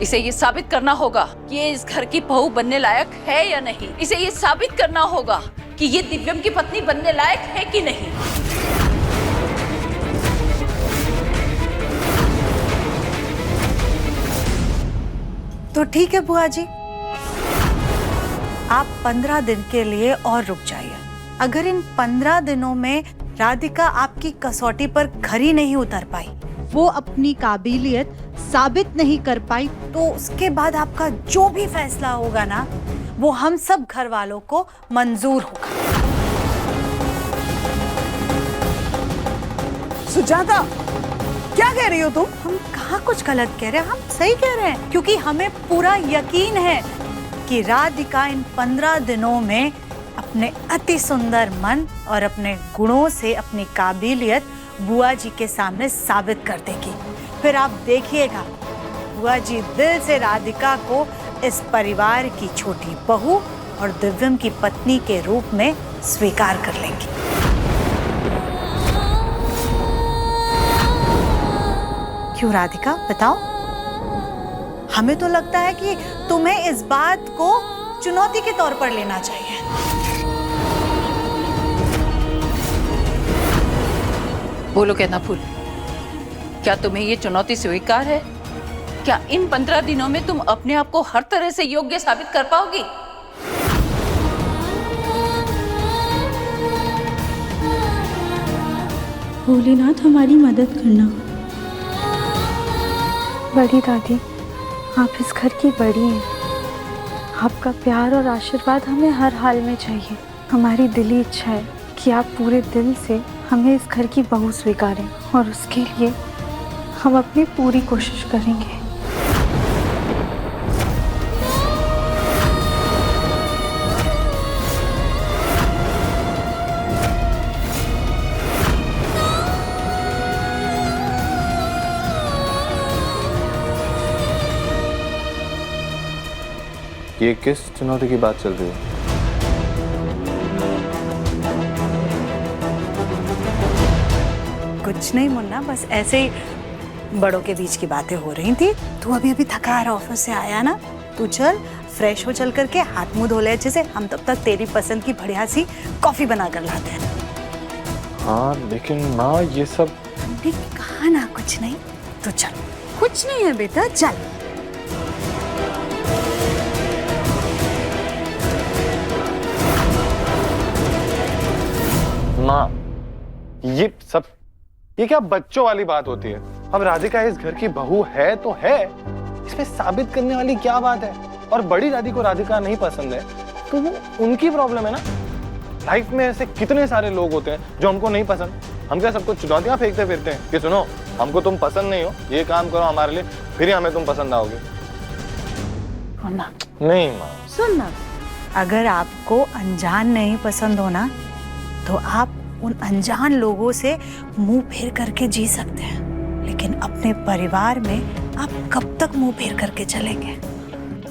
इसे ये साबित करना होगा कि ये इस घर की बहू बनने लायक है या नहीं। इसे ये साबित करना होगा कि ये दिव्यम की पत्नी बनने लायक है कि नहीं। तो ठीक है बुआ जी, आप 15 दिन के लिए और रुक जाइए। अगर इन 15 दिनों में राधिका आपकी कसौटी पर खरी नहीं उतर पाई, वो अपनी काबिलियत साबित नहीं कर पाई, तो उसके बाद आपका जो भी फैसला होगा ना, वो हम सब घर वालों को मंजूर होगा। सुजाता, क्या कह रही हो तुम? हम कहाँ कुछ गलत कह रहे हैं, हम सही कह रहे हैं, क्योंकि हमें पूरा यकीन है कि राधिका इन 15 दिनों में अपने अति सुंदर मन और अपने गुणों से अपनी काबिलियत बुआ जी के सामने साबित कर देगी। फिर आप देखिएगा, बुआ जी दिल से राधिका को इस परिवार की छोटी बहू और दिव्यम की पत्नी के रूप में स्वीकार कर लेंगी। क्यों राधिका, बताओ? हमें तो लगता है कि तुम्हें इस बात को चुनौती के तौर पर लेना चाहिए। बोलो कहना फूल, क्या तुम्हें ये चुनौती स्वीकार है? क्या इन 15 दिनों में तुम अपने आप को हर तरह से योग्य साबित कर पाओगी? भोलेनाथ हमारी मदद करना। बड़ी दादी, आप इस घर की बड़ी हैं। आपका प्यार और आशीर्वाद हमें हर हाल में चाहिए। हमारी दिली इच्छा है कि आप पूरे दिल से हमें इस घर की बहू स्वीकारें, और उसके लिए हम अपनी पूरी कोशिश करेंगे। ये किस चुनौती की बात चल रही है? कुछ नहीं मुन्ना, बस ऐसे ही बड़ों के बीच की बातें हो रही थी। तू अभी थका रहा ऑफिस से आया ना, तू चल फ्रेश हो, चल करके हाथ मुंह धो ले अच्छे से। हम तब तक तेरी पसंद की बढ़िया सी कॉफी बना कर लाते हैं। हाँ लेकिन माँ, ये सब ठीक कहा ना, कुछ नहीं। तो चल। कुछ नहीं है बेटा, चल। माँ, ये क्या बच्चों वाली बात होती है? अब राधिका इस घर की बहू है तो है, इसमें साबित करने वाली क्या बात है? और बड़ी दादी को राधिका नहीं पसंद है तो वो उनकी प्रॉब्लम है ना। लाइफ में ऐसे कितने सारे लोग होते हैं जो हमको नहीं पसंद। हम क्या सबको चुनौतियां फेंकते फिरते हैं कि सुनो, हमको तुम पसंद नहीं हो, ये काम करो हमारे लिए, फिर ही हमें तुम पसंद आओगे? नहीं माँ, सुन ना, अगर आपको अनजान नहीं पसंद हो ना, तो आप उन अनजान लोगों से मुंह फेर करके जी सकते हैं, लेकिन अपने परिवार में आप कब तक मुंह फेर करके चलेंगे?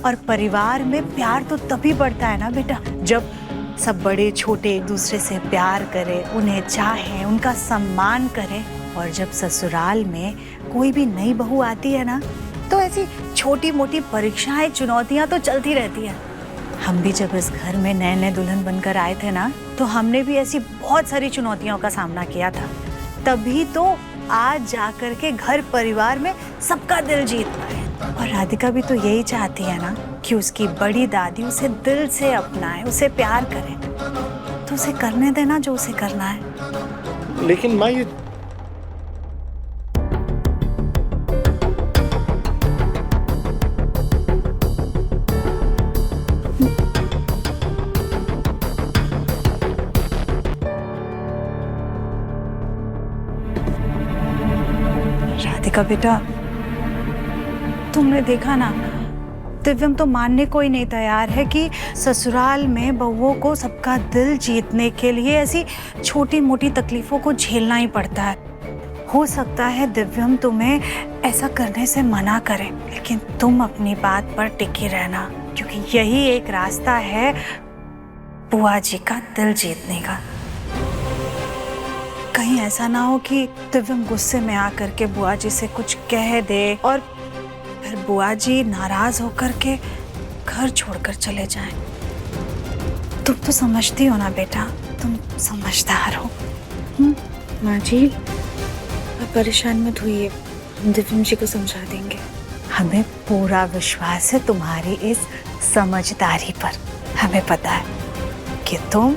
और परिवार में प्यार तो तभी बढ़ता है ना बेटा, जब सब बड़े छोटे एक दूसरे से प्यार करें, उन्हें चाहें, उनका सम्मान करें। और जब ससुराल में कोई भी नई बहू आती है ना, तो ऐसी छोटी मोटी परीक्षाएं, चुनौतियां तो चलती रहती हैं। हम भी जब इस घर में नए नए दुल्हन बनकर आए थे ना, तो हमने भी ऐसी बहुत सारी चुनौतियों का सामना किया था। तभी तो आज जाकर के घर परिवार में सबका दिल जीत पाए। और राधिका भी तो यही चाहती है ना कि उसकी बड़ी दादी उसे दिल से अपनाए, उसे प्यार करे। तो उसे करने देना जो उसे करना है। लेकिन माँ, ये राधिका बेटा, तुमने देखा ना, दिव्यम तो मानने को ही नहीं तैयार है कि ससुराल में बहुओं को सबका दिल जीतने के लिए ऐसी छोटी मोटी तकलीफों को झेलना ही पड़ता है। हो सकता है दिव्यम तुम्हें ऐसा करने से मना करे, लेकिन तुम अपनी बात पर टिकी रहना, क्योंकि यही एक रास्ता है बुआ जी का दिल जीतने का। कहीं ऐसा ना हो कि दिव्यम गुस्से में आकर के बुआ जी से कुछ कह दे और फिर बुआ जी नाराज होकर के घर छोड़कर चले जाएं। तुम तो समझती हो ना बेटा, तुम समझदार हो। माँ जी, आप परेशान मत होइए, हम दिव्यम जी को समझा देंगे। हमें पूरा विश्वास है तुम्हारी इस समझदारी पर। हमें पता है कि तुम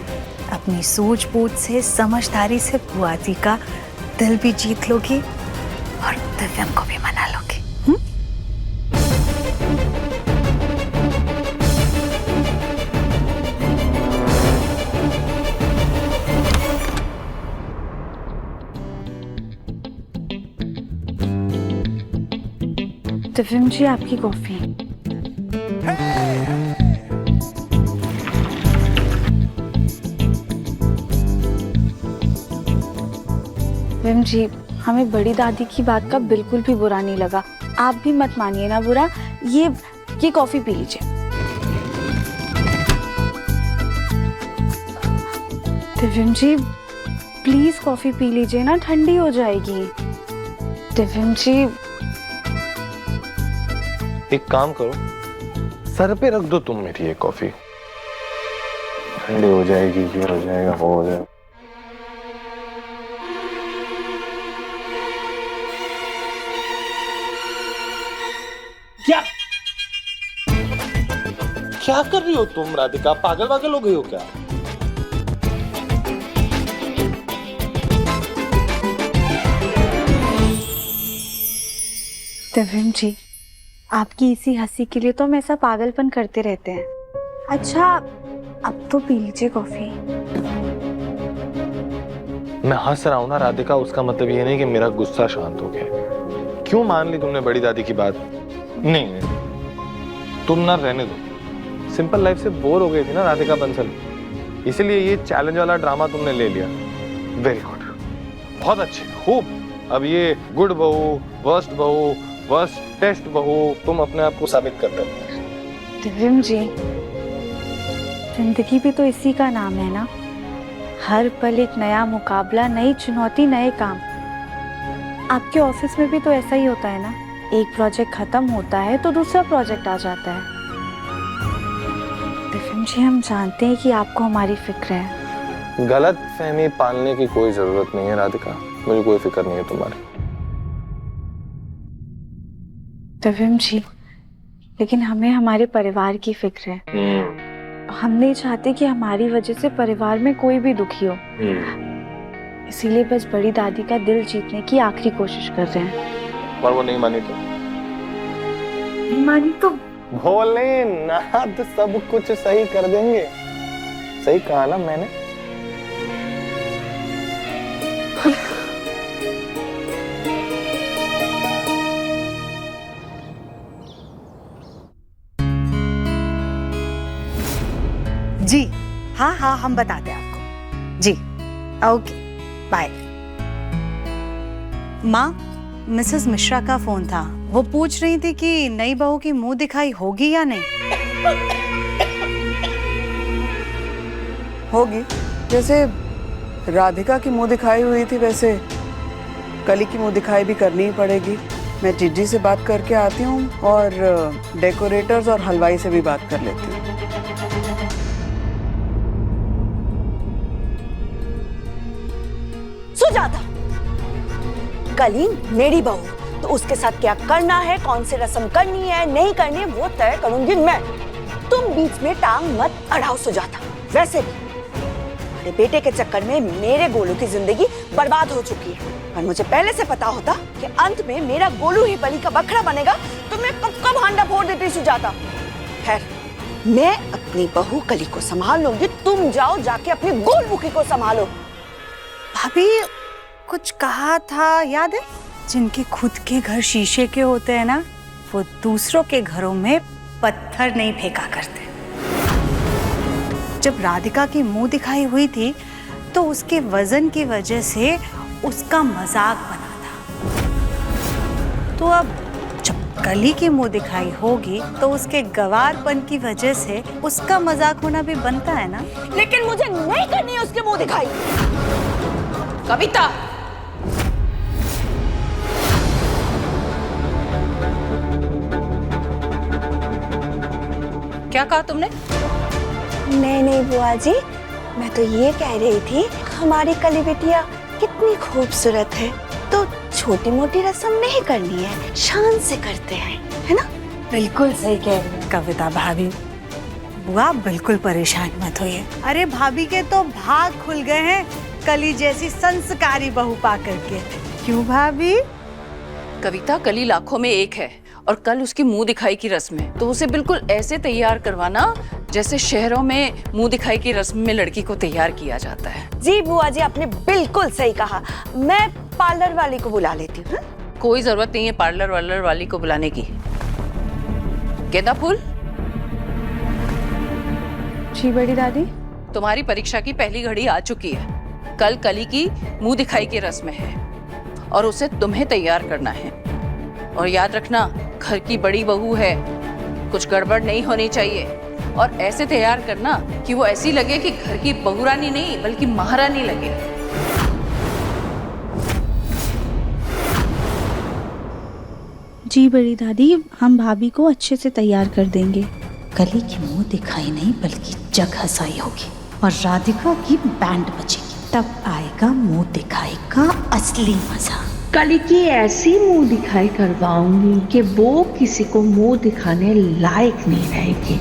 अपनी सूझबूझ से, समझदारी से बुआ जी का दिल भी जीत लोगी और दिव्यम को भी मना लोगी। दिव्यम जी, आपकी कॉफी। दिव्यम जी, हमें बड़ी दादी की बात का बिल्कुल भी बुरा नहीं लगा। आप भी मत मानिए ना बुरा। ये कॉफी पी लीजिए। दिव्यम जी, प्लीज कॉफी पी लीजिए ना, ठंडी हो जाएगी। दिव्यम जी, एक काम करो, सर पे रख दो तुम मेरी ये कॉफी, ठंडी हो जाएगी, ये हो जाएगा, वो हो जाएगा। क्या कर रही हो तुम राधिका? पागल वागल हो गई हो क्या? दिव्यम जी, आपकी इसी हंसी के लिए तो हम ऐसा पागलपन करते रहते हैं। अच्छा, अब तो पी लीजिए कॉफी। मैं हंस रहा हूं ना राधिका, उसका मतलब ये नहीं कि मेरा गुस्सा शांत हो गया। क्यों मान ली तुमने बड़ी दादी की बात? नहीं, तुम ना रहने दो। सिंपल लाइफ से बोर हो गई थी ना राधिका बंसल, इसीलिए ये चैलेंज वाला ड्रामा तुमने ले लिया। वेरी गुड, बहुत अच्छे, खूब। अब ये गुड बहू, वर्स्ट बहू, वर्स्ट टेस्ट बहू, तुम अपने आप को साबित करते हो। दिव्यम जी, जिंदगी भी तो इसी का नाम है ना। हर पल एक नया मुकाबला, नई चुनौती, नए काम। आपके ऑफिस में भी तो ऐसा ही होता है ना। एक प्रोजेक्ट खत्म होता है तो दूसरा प्रोजेक्ट आ जाता है। दिव्यम जी, हम जानते हैं कि आपको हमारी फिक्र है। गलत फहमी पालने की कोई जरूरत नहीं है राधिका, मुझे कोई फिक्र नहीं है तुम्हारी। दिव्यम जी, लेकिन हमें हमारे परिवार की फिक्र है। हम नहीं चाहते कि हमारी वजह से परिवार में कोई भी दुखी हो। इसीलिए बस बड़ी दादी का दिल जीतने की आखिरी कोशिश कर रहे हैं। और वो नहीं मानी तो? नहीं मानी तो भोले नाथ सब कुछ सही कर देंगे। सही कहा ना मैंने? जी हाँ हाँ, हम बताते हैं आपको। जी ओके, बाय। माँ, मिसेस मिश्रा का फोन था। वो पूछ रही थी कि नई बहू की मुंह दिखाई होगी या नहीं। होगी, जैसे राधिका की मुंह दिखाई हुई थी वैसे कली की मुंह दिखाई भी करनी ही पड़ेगी। मैं जिज्जी से बात करके आती हूँ और डेकोरेटर्स और हलवाई से भी बात कर लेती हूँ। सुजाता, कली मेरी बहू, तो उसके साथ क्या करना है, कौन सी रस्म करनी है, नहीं करनी है, वो तय करूंगी मैं। तुम बीच में टांग मत अड़ाओ सुजाता। वैसे भी मेरे बेटे के चक्कर में मेरे गोलू की जिंदगी बर्बाद हो चुकी है, और मुझे पहले से पता होता कि अंत में मेरा गोलू ही बलि का बकरा बनेगा तो मैं कब कब हांडा फोड़ देती सुजाता। खैर, मैं अपनी बहू कली को संभाल लूंगी, तुम जाओ जाके अपनी गोलमुखी को संभालो। भाभी, कुछ कहा था याद है? जिनके खुद के घर शीशे के होते हैं ना, वो दूसरों के घरों में पत्थर नहीं फेंका करते। जब राधिका की मुंह दिखाई हुई थी तो उसके वजन की वजह से उसका मजाक बना था। तो अब जब कली की मुंह दिखाई होगी तो उसके गवारपन की वजह से उसका मजाक होना भी बनता है ना। लेकिन मुझे नहीं करनी है उसके मुंह दिखाई। कविता, क्या कहा तुमने? नहीं बुआ जी, मैं तो ये कह रही थी हमारी कली बिटिया कितनी खूबसूरत है, तो छोटी मोटी रस्म नहीं करनी है, शान से करते हैं, है ना? बिल्कुल सही कह रही है कविता भाभी। बुआ बिल्कुल परेशान मत होइए। अरे भाभी के तो भाग खुल गए हैं कली जैसी संस्कारी बहू पा करके। क्यों भाभी? कविता, कली लाखों में एक है और कल उसकी मुंह दिखाई की रस्म है, तो उसे बिल्कुल ऐसे तैयार करवाना जैसे शहरों में मुंह दिखाई की रस्म में लड़की को तैयार किया जाता है। जी बुआ जी, आपने बिल्कुल सही कहा। मैं पार्लर वाली को बुला लेती हूँ। कोई जरूरत नहीं है पार्लर वाली को बुलाने की। गेंदा फूल, जी बड़ी दादी। तुम्हारी परीक्षा की पहली घड़ी आ चुकी है। कल कली की मुंह दिखाई की रस्म है और उसे तुम्हें तैयार करना है। और याद रखना, घर की बड़ी बहू है, कुछ गड़बड़ नहीं होनी चाहिए। और ऐसे तैयार करना कि वो ऐसी लगे कि घर की बहुरानी नहीं बल्कि महारानी लगे। जी बड़ी दादी, हम भाभी को अच्छे से तैयार कर देंगे। कली की मुंह दिखाई नहीं बल्कि जग हंसाई होगी और राधिका की बैंड बजेगी, तब आएगा मुंह दिखाई का असली मजा। कली की ऐसी मुंह दिखाई करवाऊंगी कि वो किसी को मुंह दिखाने लायक नहीं रहेगी।